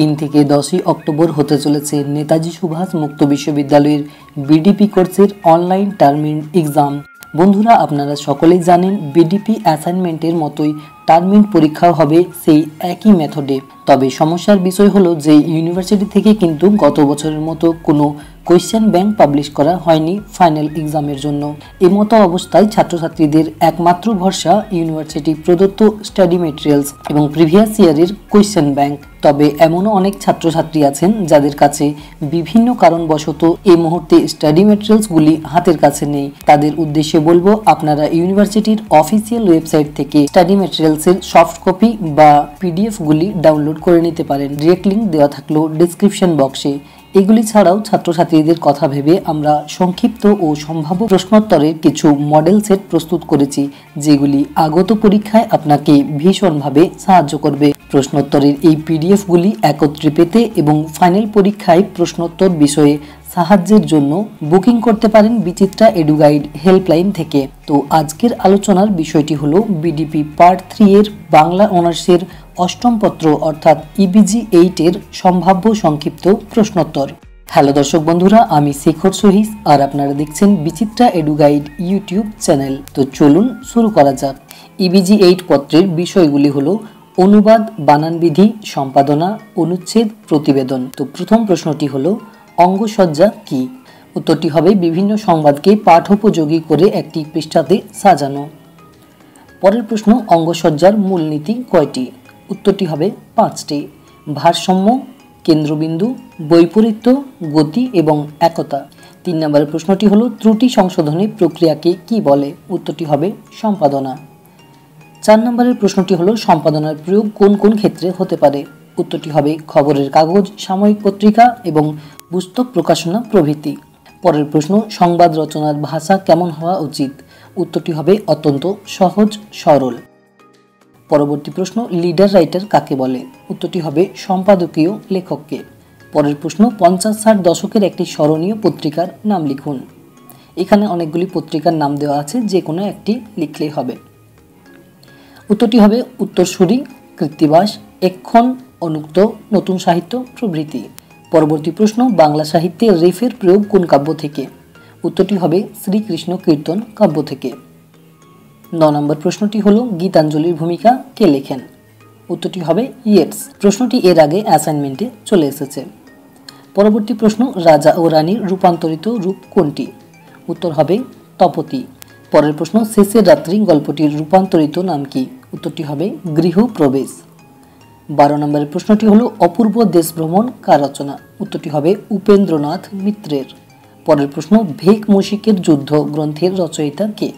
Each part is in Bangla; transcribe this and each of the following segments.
3 থেকে 10ই অক্টোবর হতে চলেছে নেতাজি সুভাষ মুক্ত বিশ্ববিদ্যালয়ের বিডিপি কোর্সের অনলাইন টার্মিন এক্সাম। বন্ধুরা, আপনারা সকলেই জানেন বিডিপি অ্যাসাইনমেন্টের মতোই টার্মিন পরীক্ষাও হবে সেই একই মেথডে। তবে সমস্যার বিষয় হলো যে ইউনিভার্সিটি থেকে কিন্তু গত বছরের মতো কোনো কোয়েশ্চেন ব্যাংক পাবলিশ করা হয়নি ফাইনাল এক্সামের জন্য। এমতো অবস্থায় ছাত্রছাত্রীদের একমাত্র ভরসা ইউনিভার্সিটি প্রদত্ত স্টাডি মেটেরিয়ালস এবং প্রিভিয়াস ইয়ারের কোয়েশ্চেন ব্যাংক। তবে এমনও অনেক ছাত্রছাত্রী আছেন যাদের কাছে বিভিন্ন কারণবশত এই মুহূর্তে স্টাডি মেটেরিয়ালসগুলি হাতের কাছে নেই। তাদের উদ্দেশ্যে বলবো, আপনারা ইউনিভার্সিটির অফিসিয়াল ওয়েবসাইট থেকে স্টাডি মেটেরিয়ালসের সফট কপি বা পিডিএফ গুলি ডাউনলোড করে নিতে পারেন। ডিরেক্ট লিঙ্ক দেওয়া থাকলো ডেসক্রিপশন বক্সে। এগুলি ছাড়াও ছাত্রছাত্রীদের কথা ভেবে আমরা সংক্ষিপ্ত ও সম্ভাব্য প্রশ্নোত্তরের কিছু মডেল সেট প্রস্তুত করেছি, যেগুলি আগত পরীক্ষায় আপনাকে ভীষণভাবে সাহায্য করবে। প্রশ্নোত্তরের এই পিডিএফগুলি একত্রে পেতে এবং ফাইনাল পরীক্ষায় প্রশ্নোত্তর বিষয়ে সাহায্যের জন্য বুকিং করতে পারেন বিচিত্রা এডুগাইড হেল্পলাইন থেকে। তো আজকের আলোচনার বিষয়টি হলো বিডিপি পার্ট 3 এর বাংলা অনার্সের অষ্টম পত্র অর্থাৎ ইবিজি 8 এর সম্ভাব্য সংক্ষিপ্ত প্রশ্নোত্তর। হ্যালো দর্শক বন্ধুরা, আমি শেখর সহিস আর আপনারা দেখছেন বিচিত্রা এডুগাইড ইউটিউব চ্যানেল। তো চলুন শুরু করা যাক। ইবিজি 8 পত্রের বিষয়গুলি হলো অনুবাদ, বানানবিধি, সম্পাদনা, অনুচ্ছেদ, প্রতিবেদন। তো প্রথম প্রশ্নটি হলো অঙ্গসজ্জা কি? উত্তরটি হবে বিভিন্ন সংবাদকে পাঠোপযোগী করে একটি পৃষ্ঠাতে সাজানো। পরের প্রশ্ন অঙ্গসজ্জার মূলনীতি কয়টি? উত্তরটি হবে 5টি। ভারসাম্য, কেন্দ্রবিন্দু, বৈপরীত্য, গতি এবং একতা। 3 নম্বরের প্রশ্নটি হলো ত্রুটি সংশোধনী প্রক্রিয়াকে কি বলে? উত্তরটি হবে সম্পাদনা। 4 নম্বরের প্রশ্নটি হলো সম্পাদনার প্রয়োগ কোন কোন ক্ষেত্রে হতে পারে? উত্তরটি হবে খবরের কাগজ, সাময়িক পত্রিকা এবং পুস্তক প্রকাশনা প্রভৃতি। পরের প্রশ্ন সংবাদ রচনার ভাষা কেমন হওয়া উচিত? উত্তরটি হবে অত্যন্ত সহজ সরল। পরবর্তী প্রশ্ন লিডার রাইটার কাকে বলে? উত্তরটি হবে সম্পাদকীয় লেখককে। পরের প্রশ্ন 50-60 দশকের একটি স্মরণীয় পত্রিকার নাম লিখুন। এখানে অনেকগুলি পত্রিকার নাম দেওয়া আছে, যে কোনো একটি লিখলেই হবে। উত্তরটি হবে উত্তরসূরি, কৃত্তিবাস, এক্ষণ, অনুক্ত, নতুন সাহিত্য প্রভৃতি। পরবর্তী প্রশ্ন বাংলা সাহিত্যে রেফের প্রয়োগ কোন কাব্য থেকে? উত্তরটি হবে শ্রীকৃষ্ণ কীর্তন কাব্য থেকে। 9 নম্বর প্রশ্নটি হলো গীতাঞ্জলির ভূমিকা কে লেখেন? উত্তরটি হবে ইয়েটস। প্রশ্নটি এর আগে অ্যাসাইনমেন্টে চলে এসেছে। পরবর্তী প্রশ্ন রাজা ও রানীর রূপান্তরিত রূপ কোনটি? উত্তর হবে তপতী। পরের প্রশ্ন শেষের রাত্রি গল্পটির রূপান্তরিত নাম কি? উত্তরটি হবে গৃহপ্রবেশ। 12 নম্বরের প্রশ্নটি হলো অপূর্ব দেশ ভ্রমণ কার রচনা? উত্তরটি হবে উপেন্দ্রনাথ মিত্রের। পরের প্রশ্ন ভেক মুশিকের যুদ্ধ গ্রন্থের রচয়িতা কে?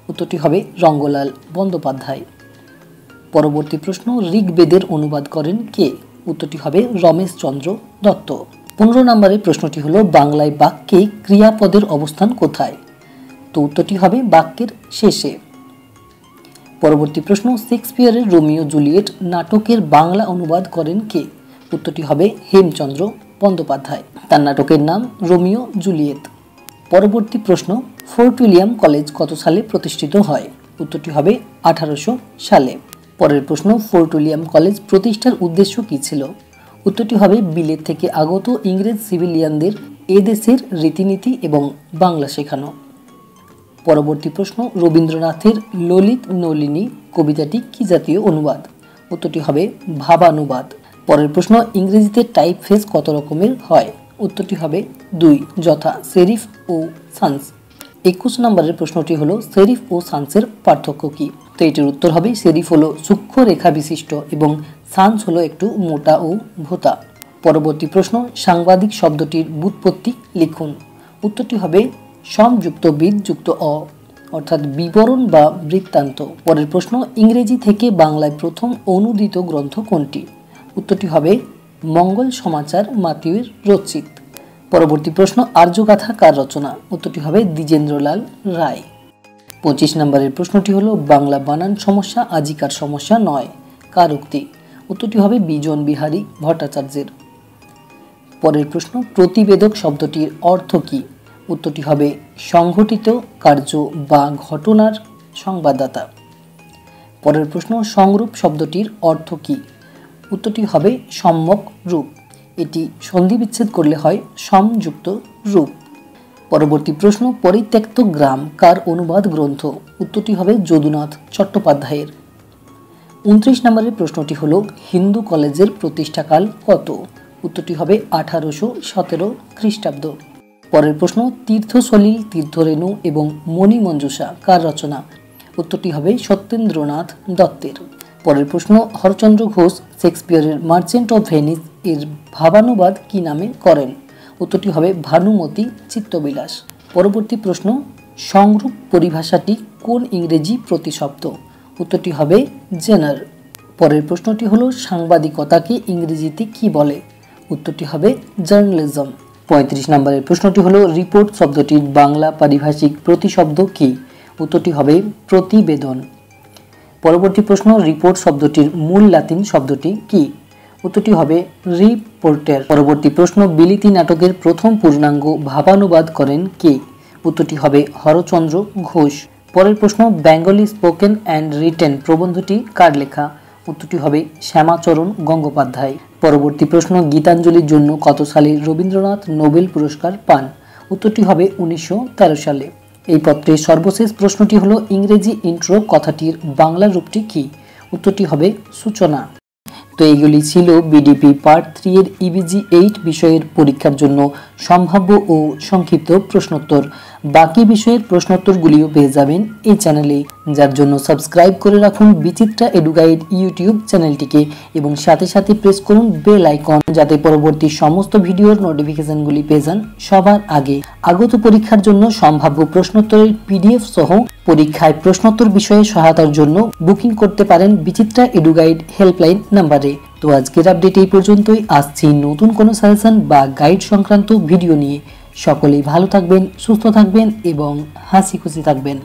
উত্তরটি হবে রঙ্গলাল বন্দ্যোপাধ্যায়। পরবর্তী প্রশ্ন ঋগ্বেদের অনুবাদ করেন কে? উত্তরটি হবে রমেশচন্দ্র দত্ত। 15 নম্বরের প্রশ্নটি হলো বাংলায় বাক্যে ক্রিয়াপদের অবস্থান কোথায়? তো উত্তরটি হবে বাক্যের শেষে। পরবর্তী প্রশ্ন শেক্সপিয়ারের রোমিও জুলিয়েট নাটকের বাংলা অনুবাদ করেন কে? উত্তরটি হবে হেমচন্দ্র বন্দ্যোপাধ্যায়। তার নাটকের নাম রোমিও জুলিয়েট। পরবর্তী প্রশ্ন ফোর্ট উইলিয়াম কলেজ কত সালে প্রতিষ্ঠিত হয়? উত্তরটি হবে 1800 সালে। পরের প্রশ্ন ফোর্ট উইলিয়াম কলেজ প্রতিষ্ঠার উদ্দেশ্য কী ছিল? উত্তরটি হবে বিলেত থেকে আগত ইংরেজ সিভিলিয়ানদের এদেশের রীতিনীতি এবং বাংলা শেখানো। পরবর্তী প্রশ্ন রবীন্দ্রনাথের ললিত নলিনী কবিতাটি কি জাতীয় অনুবাদ? উত্তরটি হবে ভাবানুবাদ। পরের প্রশ্ন ইংরেজিতে টাইপ ফেস কত রকমের হয়? উত্তরটি হবে 2, যথা সেরিফ ও সান্স। 21 নম্বরের প্রশ্নটি হলো সেরিফ ও সান্সের পার্থক্য কি? তো এটির উত্তর হবে সেরিফ হলো সূক্ষ্ম রেখা বিশিষ্ট এবং সান্স হলো একটু মোটা ও ভোঁতা। পরবর্তী প্রশ্ন সাংবাদিক শব্দটির ব্যুৎপত্তি লিখুন। উত্তরটি হবে সমযুক্ত বিদ যুক্ত অ, অর্থাৎ বিবরণ বা বৃত্তান্ত। পরের প্রশ্ন ইংরেজি থেকে বাংলায় প্রথম অনুদিত গ্রন্থ কোনটি? উত্তরটি হবে মঙ্গল সমাচার মাতিউর রচিত। পরবর্তী প্রশ্ন আর্যগাথা কার রচনা? উত্তরটি হবে দ্বিজেন্দ্রলাল রায়। 25 নম্বরের প্রশ্নটি হলো বাংলা বানান সমস্যা আজিকার সমস্যা নয়, কার উক্তি? উত্তরটি হবে বিজন বিহারী ভট্টাচার্যের। পরের প্রশ্ন প্রতিবেদক শব্দটির অর্থ কি? উত্তরটি হবে সংঘটিত কার্য বা ঘটনার সংবাদদাতা। পরের প্রশ্ন সংরূপ শব্দটির অর্থ কি? উত্তরটি হবে সম্যক রূপ। এটি সন্ধি বিচ্ছেদ করলে হয় সমযুক্ত রূপ। পরবর্তী প্রশ্ন, পরিত্যক্ত গ্রাম কার অনুবাদ গ্রন্থ? উত্তরটি হবে যদুনাথ চট্টোপাধ্যায়ের। 29 নম্বরের প্রশ্নটি হলো হিন্দু কলেজের প্রতিষ্ঠাকাল কত? উত্তরটি হবে 1817 খ্রিস্টাব্দ। পরের প্রশ্ন, তীর্থসলিল, তীর্থরেণু এবং মণিমঞ্জুষা কার রচনা? উত্তরটি হবে সত্যেন্দ্রনাথ দত্তের। পরের প্রশ্ন, হরচন্দ্র ঘোষ শেক্সপিয়রের মার্চেন্ট অফ ভেনিস এর ভাবানুবাদ কি নামে করেন? উত্তরটি হবে ভানুমতি চিত্তবিলাস। পরবর্তী প্রশ্ন, সংরূপ পরিভাষাটি কোন ইংরেজি প্রতিশব্দ? উত্তরটি হবে জেনার। পরের প্রশ্নটি হলো সাংবাদিকতাকে ইংরেজিতে কি বলে? উত্তরটি হবে জার্নালিজম। 35 নম্বরের প্রশ্নটি হলো রিপোর্ট শব্দটির বাংলা পারিভাষিক প্রতিশব্দ কি? উত্তরটি হবে প্রতিবেদন। পরবর্তী প্রশ্ন, রিপোর্ট শব্দটির মূল লাতিন শব্দটি কি? উত্তরটি হবে রিপোর্টার। পরবর্তী প্রশ্ন, বিলিতি নাটকের প্রথম পূর্ণাঙ্গ ভাবানুবাদ করেন কে? উত্তরটি হবে হরচন্দ্র ঘোষ। পরের প্রশ্ন, বেঙ্গলি স্পোকেন অ্যান্ড রিটেন প্রবন্ধটি কার লেখা? উত্তরটি হবে শ্যামাচরণ গঙ্গোপাধ্যায়। পরবর্তী প্রশ্ন, গীতাঞ্জলির জন্য কত সালে রবীন্দ্রনাথ নোবেল পুরস্কার পান? উত্তরটি হবে 1913 সালে। এই পত্রের সর্বশেষ প্রশ্নটি হলো ইংরেজি ইন্ট্রো কথাটির বাংলা রূপটি কি? উত্তরটি হবে সূচনা। তো এইগুলি ছিল বিডিপি পার্ট 3 এর ইবিজি 8 বিষয়ের পরীক্ষার জন্য সম্ভাব্য ও সংক্ষিপ্ত প্রশ্নোত্তর। বাকি বিষয়ের প্রশ্নোত্তরগুলিও পেয়ে যাবেন এই চ্যানেলে, যার জন্য সাবস্ক্রাইব করে রাখুন বিচিত্রা এডুগাইড ইউটিউব চ্যানেলটিকে এবং সাথে সাথে প্রেস করুন বেল আইকন, যাতে পরবর্তী সমস্ত ভিডিওর নোটিফিকেশনগুলি পেয়ে যান সবার আগে। আগত পরীক্ষার জন্য সম্ভাব্য প্রশ্নোত্তরের পিডিএফ সহ পরীক্ষায় প্রশ্নোত্তর বিষয়ে সহায়তার জন্য বুকিং করতে পারেন বিচিত্রা এডুগাইড হেল্পলাইন নাম্বারে। তো আজকের আপডেট এই পর্যন্তই। আসছি নতুন কোনো সাজেশন বা গাইড সংক্রান্ত ভিডিও নিয়ে। সকলেই ভালো থাকবেন, সুস্থ থাকবেন এবং হাসি খুশি থাকবেন।